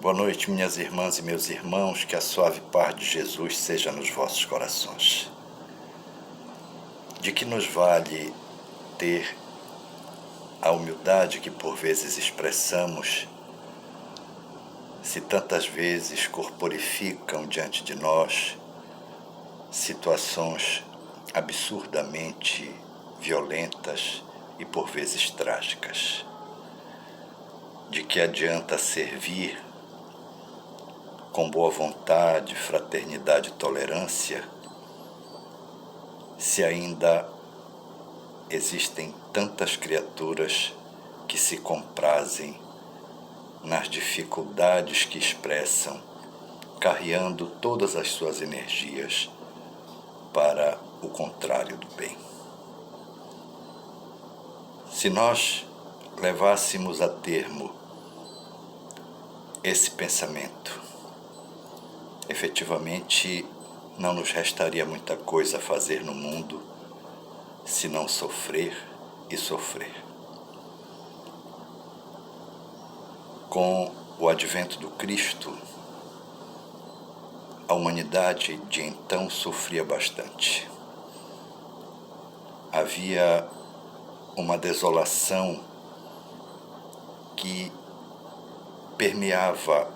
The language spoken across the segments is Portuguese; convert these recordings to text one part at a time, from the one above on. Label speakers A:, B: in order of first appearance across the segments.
A: Boa noite, minhas irmãs e meus irmãos, que a suave paz de Jesus seja nos vossos corações. De que nos vale ter a humildade que por vezes expressamos, se tantas vezes corporificam diante de nós situações absurdamente violentas e por vezes trágicas? De que adianta servir com boa vontade, fraternidade e tolerância, se ainda existem tantas criaturas que se comprazem nas dificuldades que expressam, carreando todas as suas energias para o contrário do bem? Se nós levássemos a termo esse pensamento, efetivamente não nos restaria muita coisa a fazer no mundo senão sofrer e sofrer. Com o advento do Cristo, a humanidade de então sofria bastante. Havia uma desolação que permeava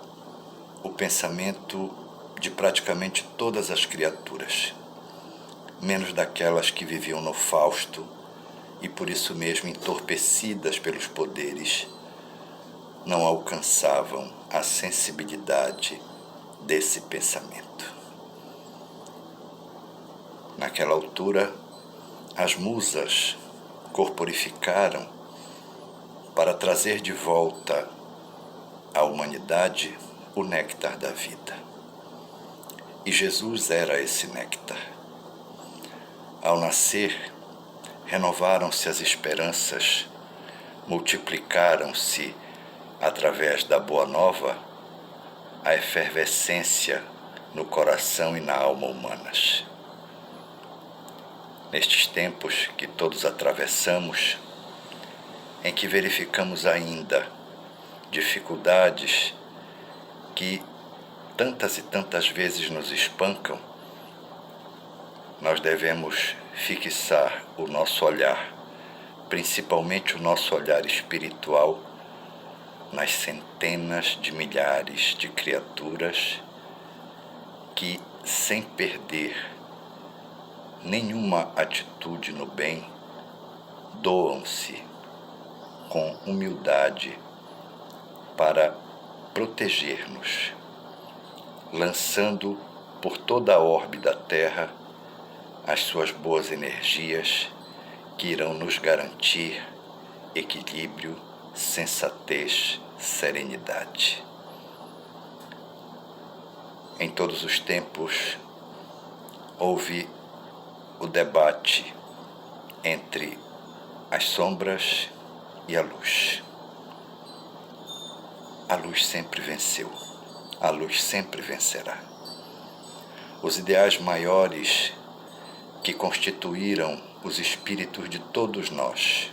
A: o pensamento de praticamente todas as criaturas, menos daquelas que viviam no Fausto e por isso mesmo entorpecidas pelos poderes, não alcançavam a sensibilidade desse pensamento. Naquela altura, as musas corporificaram para trazer de volta à humanidade o néctar da vida. E Jesus era esse néctar. Ao nascer, renovaram-se as esperanças, multiplicaram-se, através da Boa Nova, a efervescência no coração e na alma humanas. Nestes tempos que todos atravessamos, em que verificamos ainda dificuldades que tantas e tantas vezes nos espancam, nós devemos fixar o nosso olhar, principalmente o nosso olhar espiritual, nas centenas de milhares de criaturas que, sem perder nenhuma atitude no bem, doam-se com humildade para proteger-nos, lançando por toda a orbe da Terra as suas boas energias que irão nos garantir equilíbrio, sensatez, serenidade. Em todos os tempos houve o debate entre as sombras e a luz. A luz sempre venceu. A luz sempre vencerá. Os ideais maiores que constituíram os espíritos de todos nós,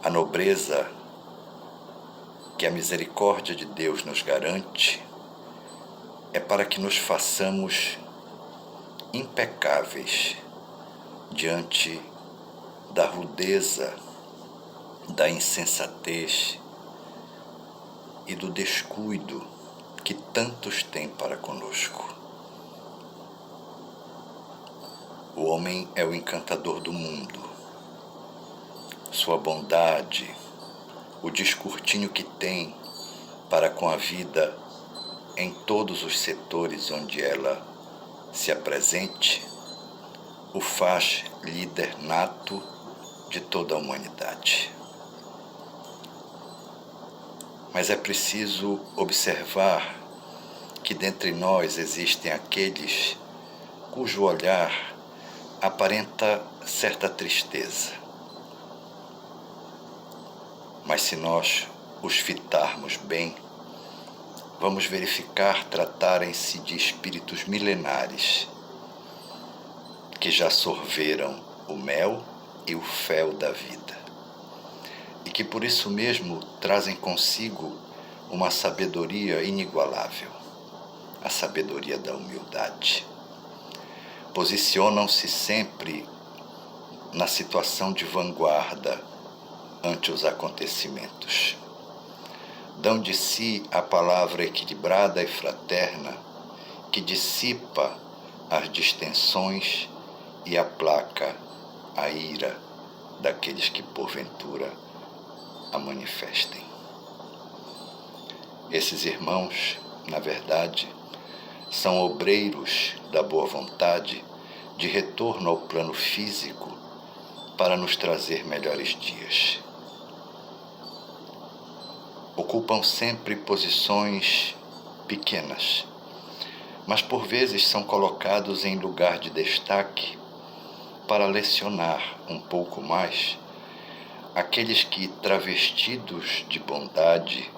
A: a nobreza que a misericórdia de Deus nos garante, é para que nos façamos impecáveis diante da rudeza, da insensatez e do descuido que tantos têm para conosco. O homem é o encantador do mundo. Sua bondade, o descortínio que tem para com a vida em todos os setores onde ela se apresente, o faz líder nato de toda a humanidade. Mas é preciso observar que dentre nós existem aqueles cujo olhar aparenta certa tristeza. Mas se nós os fitarmos bem, vamos verificar tratarem-se de espíritos milenares que já sorveram o mel e o fel da vida, e que por isso mesmo trazem consigo uma sabedoria inigualável, a sabedoria da humildade. Posicionam-se sempre na situação de vanguarda ante os acontecimentos. Dão de si a palavra equilibrada e fraterna que dissipa as distensões e aplaca a ira daqueles que porventura a manifestem. Esses irmãos, na verdade, são obreiros da boa vontade de retorno ao plano físico para nos trazer melhores dias. Ocupam sempre posições pequenas, mas por vezes são colocados em lugar de destaque para lecionar um pouco mais aqueles que, travestidos de bondade,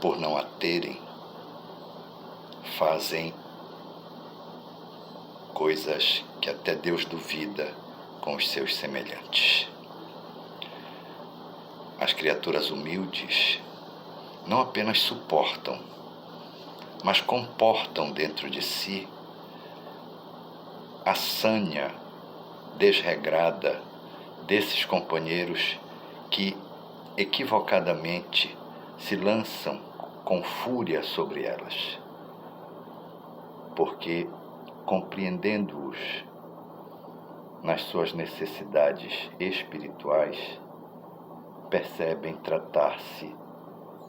A: por não a terem, fazem coisas que até Deus duvida com os seus semelhantes. As criaturas humildes não apenas suportam, mas comportam dentro de si a sânia desregrada desses companheiros que equivocadamente se lançam com fúria sobre elas, porque, compreendendo-os nas suas necessidades espirituais, percebem tratar-se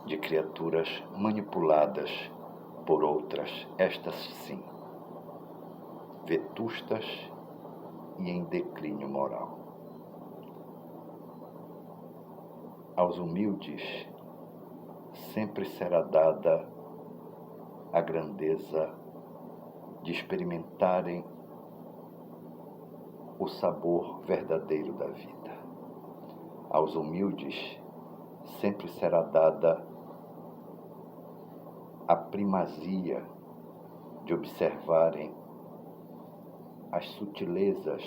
A: de criaturas manipuladas por outras, estas sim, vetustas e em declínio moral. Aos humildes sempre será dada a grandeza de experimentarem o sabor verdadeiro da vida. Aos humildes sempre será dada a primazia de observarem as sutilezas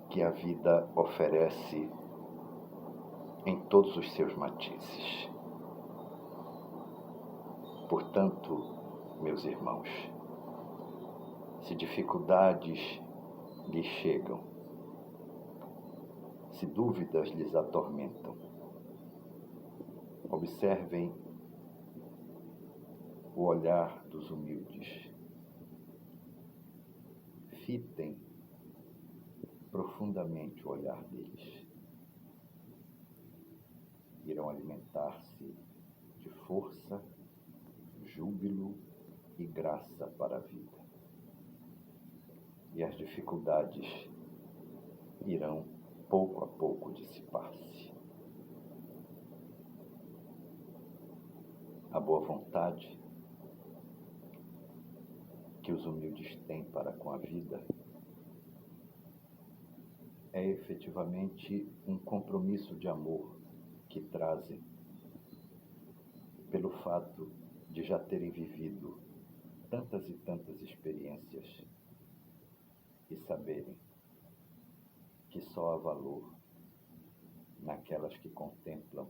A: que a vida oferece em todos os seus matizes. Portanto, meus irmãos, se dificuldades lhes chegam, se dúvidas lhes atormentam, observem o olhar dos humildes. Fitem profundamente o olhar deles. Irão alimentar-se de força, júbilo e graça para a vida. E as dificuldades irão pouco a pouco dissipar-se. A boa vontade que os humildes têm para com a vida é efetivamente um compromisso de amor que trazem pelo fato de já terem vivido tantas e tantas experiências e saberem que só há valor naquelas que contemplam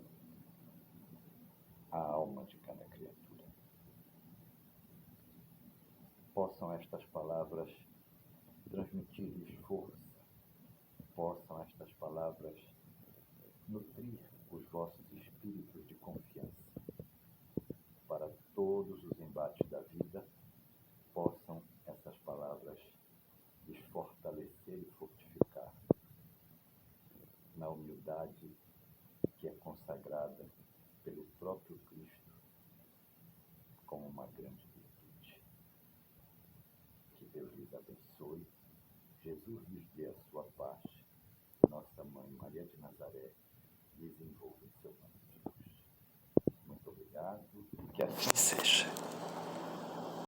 A: a alma de cada criatura. Possam estas palavras transmitir-lhes força, possam estas palavras nutrir os vossos espíritos de confiança para todos os embates da vida, possam essas palavras lhes fortalecer e fortificar na humildade que é consagrada pelo próprio Cristo como uma grande virtude. Que Deus lhes abençoe, Jesus lhes dê a sua paz, Nossa Mãe Maria de Nazaré lhes envolva em seu manto de luz. Muito obrigado e que assim seja.